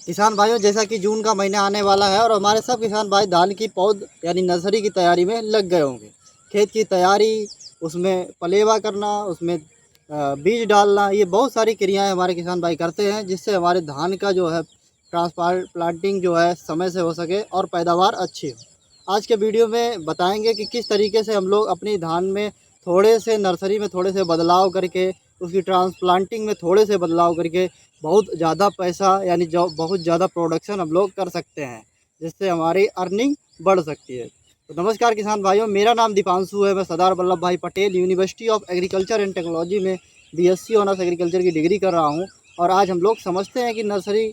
किसान भाइयों, जैसा कि जून का महीना आने वाला है और हमारे सब किसान भाई धान की पौध यानी नर्सरी की तैयारी में लग गए होंगे। खेत की तैयारी, उसमें पलेवा करना, उसमें बीज डालना, ये बहुत सारी क्रियाएं हमारे किसान भाई करते हैं, जिससे हमारे धान का जो है ट्रांसप्लांटिंग जो है समय से हो सके और पैदावार अच्छी हो। आज के वीडियो में बताएंगे कि किस तरीके से हम लोग अपनी धान में थोड़े से नर्सरी में थोड़े से बदलाव करके, उसकी ट्रांसप्लांटिंग में थोड़े से बदलाव करके बहुत ज़्यादा पैसा यानी जो बहुत ज़्यादा प्रोडक्शन हम लोग कर सकते हैं, जिससे हमारी अर्निंग बढ़ सकती है। तो नमस्कार किसान भाइयों, मेरा नाम दीपांशु है। मैं सरदार वल्लभ भाई Patel university of agriculture and technology में बीएससी ऑनर्स एग्रीकल्चर की डिग्री कर रहा हूँ। और आज हम लोग समझते हैं कि नर्सरी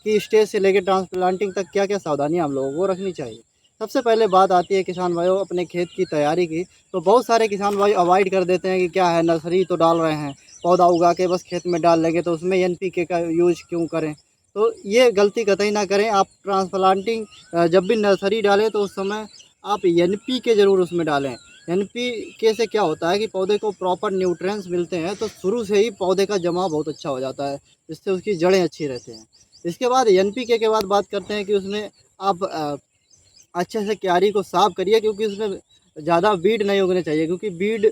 की स्टेज से लेकर ट्रांसप्लांटिंग तक क्या क्या सावधानियाँ हम लोगों को रखनी चाहिए। सबसे पहले बात आती है किसान भाइयों अपने खेत की तैयारी की। तो बहुत सारे किसान भाई अवॉइड कर देते हैं कि क्या है, नर्सरी तो डाल रहे हैं, पौधा उगा के बस खेत में डाल लेंगे, तो उसमें एनपीके का यूज क्यों करें। तो ये गलती कतई ना करें। आप ट्रांसप्लांटिंग जब भी नर्सरी डालें तो उस समय आप एनपीके ज़रूर उसमें डालें। एनपीके से क्या होता है कि पौधे को प्रॉपर न्यूट्रिएंट्स मिलते हैं, तो शुरू से ही पौधे का जमाव बहुत अच्छा हो जाता है, जिससे उसकी जड़ें अच्छी रहती हैं। इसके बाद एनपीके के बाद बात करते हैं कि उसमें आप अच्छे से क्यारी को साफ़ करिए, क्योंकि उसमें ज़्यादा बीड नहीं उगने चाहिए, क्योंकि बीड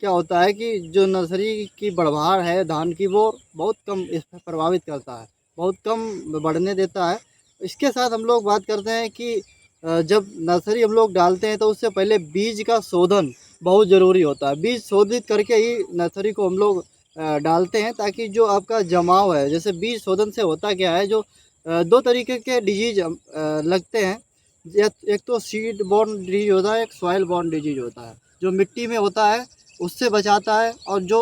क्या होता है कि जो नर्सरी की बढ़वार है धान की, वो बहुत कम इस पर प्रभावित करता है, बहुत कम बढ़ने देता है। इसके साथ हम लोग बात करते हैं कि जब नर्सरी हम लोग डालते हैं तो उससे पहले बीज का शोधन बहुत ज़रूरी होता है। बीज शोधित करके ही नर्सरी को हम लोग डालते हैं, ताकि जो आपका जमाव है, जैसे बीज शोधन से होता क्या है, जो दो तरीके के डिजीज लगते हैं। एक तो सीड बॉर्न डिजीज होता है, एक सॉइल बॉर्न डिजीज होता है, जो मिट्टी में होता है उससे बचाता है। और जो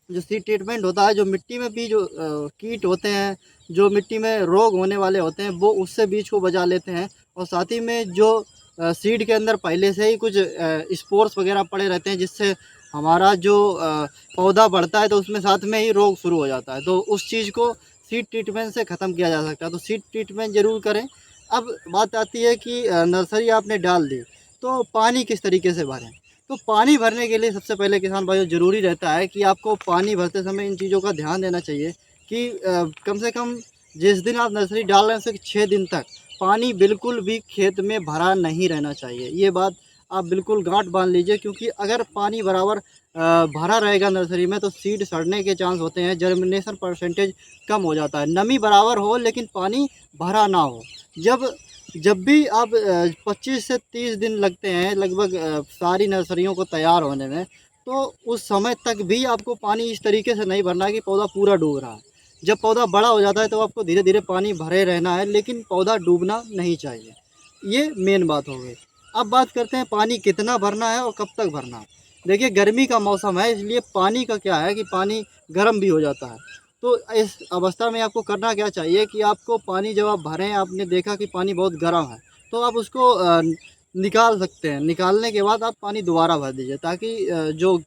जो सीड ट्रीटमेंट होता है, जो मिट्टी में भी जो कीट होते हैं, जो मिट्टी में रोग होने वाले होते हैं, वो उससे बीज को बचा लेते हैं। और साथ ही में जो सीड के अंदर पहले से ही कुछ स्पोर्स वगैरह पड़े रहते हैं, जिससे हमारा जो पौधा बढ़ता है तो उसमें साथ में ही रोग शुरू हो जाता है, तो उस चीज़ को सीड ट्रीटमेंट से ख़त्म किया जा सकता है। तो सीड ट्रीटमेंट ज़रूर करें। अब बात आती है कि नर्सरी आपने डाल दी, तो पानी किस तरीके से भरें। तो पानी भरने के लिए सबसे पहले किसान भाइयों ज़रूरी रहता है कि आपको पानी भरते समय इन चीज़ों का ध्यान देना चाहिए कि कम से कम जिस दिन आप नर्सरी डाल रहे हैं उससे 6 दिन तक पानी बिल्कुल भी खेत में भरा नहीं रहना चाहिए। ये बात आप बिल्कुल गांठ बांध लीजिए, क्योंकि अगर पानी बराबर भरा रहेगा नर्सरी में तो सीड सड़ने के चांस होते हैं, जर्मिनेशन परसेंटेज कम हो जाता है। नमी बराबर हो लेकिन पानी भरा ना हो। जब जब भी आप 25 से 30 दिन लगते हैं लगभग सारी नर्सरियों को तैयार होने में, तो उस समय तक भी आपको पानी इस तरीके से नहीं भरना है कि पौधा पूरा डूब रहा है। जब पौधा बड़ा हो जाता है तो आपको धीरे धीरे पानी भरे रहना है, लेकिन पौधा डूबना नहीं चाहिए। ये मेन बात हो गई। अब बात करते हैं पानी कितना भरना है और कब तक भरना है। देखिए, गर्मी का मौसम है, इसलिए पानी का क्या है कि पानी गर्म भी हो जाता है। तो इस अवस्था में आपको करना क्या चाहिए कि आपको पानी जब आप भरें, आपने देखा कि पानी बहुत गर्म है, तो आप उसको निकाल सकते हैं। निकालने के बाद आप पानी दोबारा भर दीजिए, ताकि जो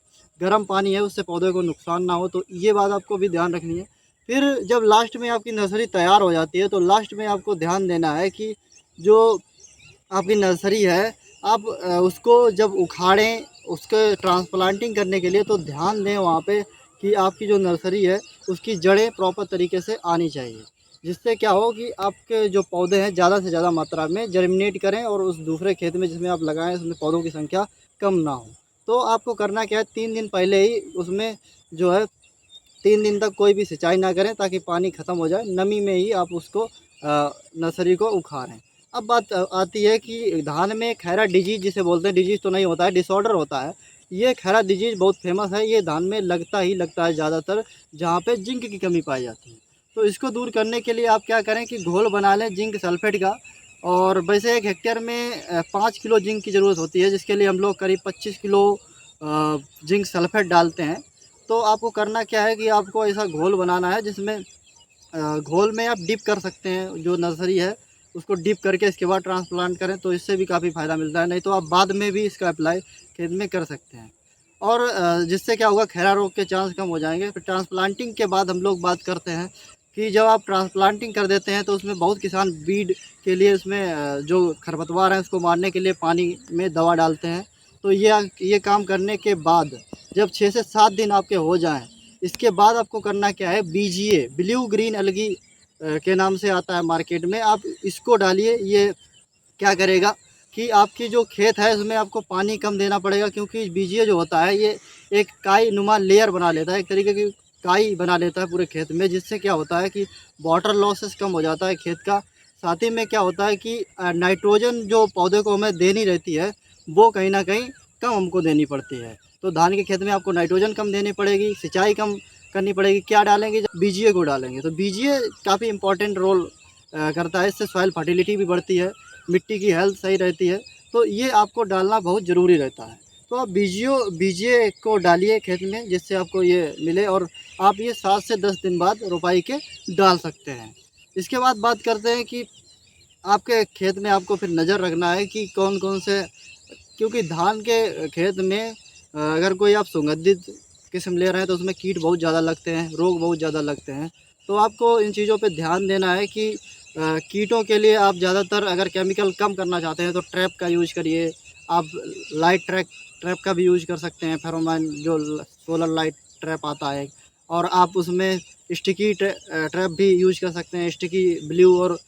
गर्म पानी है उससे पौधे को नुकसान ना हो। तो ये बात आपको भी ध्यान रखनी है। फिर जब लास्ट में आपकी नर्सरी तैयार हो जाती है, तो लास्ट में आपको ध्यान देना है कि जो आपकी नर्सरी है, आप उसको जब उखाड़ें, उसके ट्रांसप्लांटिंग करने के लिए, तो ध्यान दें वहाँ पे कि आपकी जो नर्सरी है उसकी जड़ें प्रॉपर तरीके से आनी चाहिए, जिससे क्या हो कि आपके जो पौधे हैं ज़्यादा से ज़्यादा मात्रा में जर्मिनेट करें और उस दूसरे खेत में जिसमें आप लगाएं उसमें पौधों की संख्या कम ना हो। तो आपको करना क्या है, 3 दिन पहले ही उसमें जो है 3 दिन तक कोई भी सिंचाई ना करें, ताकि पानी ख़त्म हो जाए, नमी में ही आप उसको नर्सरी को उखाड़ें। अब बात आती है कि धान में खैरा डिजीज़ जिसे बोलते हैं, डिजीज़ तो नहीं होता है, डिसऑर्डर होता है। ये खैरा डिजीज़ बहुत फेमस है, ये धान में लगता ही लगता है ज़्यादातर, जहाँ पे जिंक की कमी पाई जाती है। तो इसको दूर करने के लिए आप क्या करें कि घोल बना लें जिंक सल्फेट का। और वैसे 1 हेक्टेयर में 5 किलो जिंक की ज़रूरत होती है, जिसके लिए हम लोग करीब 25 किलो जिंक सल्फेट डालते हैं। तो आपको करना क्या है कि आपको ऐसा घोल बनाना है जिसमें घोल में आप डिप कर सकते हैं, जो नर्सरी है उसको डिप करके इसके बाद ट्रांसप्लांट करें, तो इससे भी काफ़ी फ़ायदा मिलता है। नहीं तो आप बाद में भी इसका अप्लाई खेत में कर सकते हैं। और जिससे क्या होगा, खैरा रोग के चांस कम हो जाएंगे। फिर ट्रांसप्लांटिंग के बाद हम लोग बात करते हैं कि जब आप ट्रांसप्लांटिंग कर देते हैं तो उसमें बहुत किसान बीड के लिए उसमें जो खरपतवार हैं उसको मारने के लिए पानी में दवा डालते हैं। तो ये काम करने के बाद जब 6 से 7 दिन आपके हो जाएं, इसके बाद आपको करना क्या है, बीजीए ब्लू ग्रीन एल्गी के नाम से आता है मार्केट में, आप इसको डालिए। ये क्या करेगा कि आपकी जो खेत है उसमें आपको पानी कम देना पड़ेगा, क्योंकि बीजीए जो होता है ये एक काई नुमा लेयर बना लेता है, एक तरीके की काई बना लेता है पूरे खेत में, जिससे क्या होता है कि वाटर लॉसेस कम हो जाता है खेत का। साथ ही में क्या होता है कि नाइट्रोजन जो पौधे को हमें देनी रहती है वो कहीं ना कहीं कम हमको देनी पड़ती है। तो धान के खेत में आपको नाइट्रोजन कम देनी पड़ेगी, सिंचाई कम करनी पड़ेगी। क्या डालेंगे? जब बीजीए को डालेंगे तो बीजीए काफ़ी इंपॉर्टेंट रोल करता है। इससे सॉइल फर्टिलिटी भी बढ़ती है, मिट्टी की हेल्थ सही रहती है। तो ये आपको डालना बहुत ज़रूरी रहता है। तो आप बीजीए को डालिए खेत में, जिससे आपको ये मिले, और आप ये 7 से 10 दिन बाद रोपाई के डाल सकते हैं। इसके बाद बात करते हैं कि आपके खेत में आपको फिर नज़र रखना है कि कौन कौन से, क्योंकि धान के खेत में अगर कोई आप सुगंधित किस्म ले रहे हैं तो उसमें कीट बहुत ज़्यादा लगते हैं, रोग बहुत ज़्यादा लगते हैं। तो आपको इन चीज़ों पे ध्यान देना है कि कीटों के लिए आप ज़्यादातर अगर केमिकल कम करना चाहते हैं तो ट्रैप का यूज़ करिए। आप लाइट ट्रैप का भी यूज़ कर सकते हैं, फेरोमोन जो सोलर लाइट ट्रैप आता है। और आप उसमें स्टिकी ट्रैप भी यूज़ कर सकते हैं। स्टिकी ब्लू और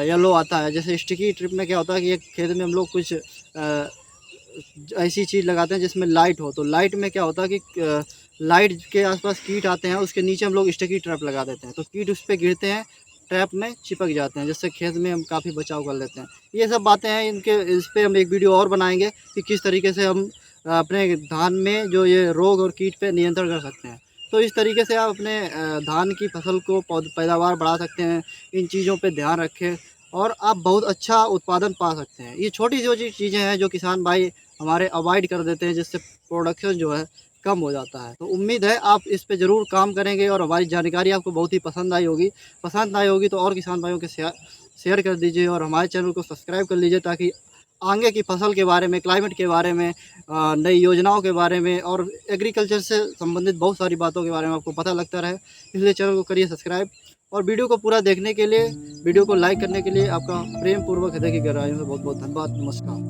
येलो आता है। जैसे स्टिकी ट्रिप में क्या होता है कि एक खेत में हम लोग कुछ ऐसी चीज़ लगाते हैं जिसमें लाइट हो, तो लाइट में क्या होता है कि लाइट के आसपास कीट आते हैं, उसके नीचे हम लोग स्टिकी ट्रैप लगा देते हैं, तो कीट उस पे गिरते हैं, ट्रैप में चिपक जाते हैं, जिससे खेत में हम काफ़ी बचाव कर लेते हैं। ये सब बातें हैं, इस पे हम एक वीडियो और बनाएंगे कि किस तरीके से हम अपने धान में जो ये रोग और कीट पे नियंत्रण कर सकते हैं। तो इस तरीके से आप अपने धान की फसल को पैदावार बढ़ा सकते हैं। इन चीज़ों पे ध्यान रखें और आप बहुत अच्छा उत्पादन पा सकते हैं। ये छोटी छोटी चीज़ें हैं जो किसान भाई हमारे अवॉइड कर देते हैं, जिससे प्रोडक्शन जो है कम हो जाता है। तो उम्मीद है आप इस पे ज़रूर काम करेंगे और हमारी जानकारी आपको बहुत ही पसंद आई होगी। पसंद आई होगी तो और किसान भाइयों के शेयर कर दीजिए और हमारे चैनल को सब्सक्राइब कर लीजिए, ताकि आगे की फसल के बारे में, क्लाइमेट के बारे में, नई योजनाओं के बारे में और एग्रीकल्चर से संबंधित बहुत सारी बातों के बारे में आपको पता लगता रहे। इसलिए चैनल को करिए सब्सक्राइब, और वीडियो को पूरा देखने के लिए, वीडियो को लाइक करने के लिए आपका प्रेम पूर्वक हृदय की गहराइयों से बहुत बहुत धन्यवाद। नमस्कार।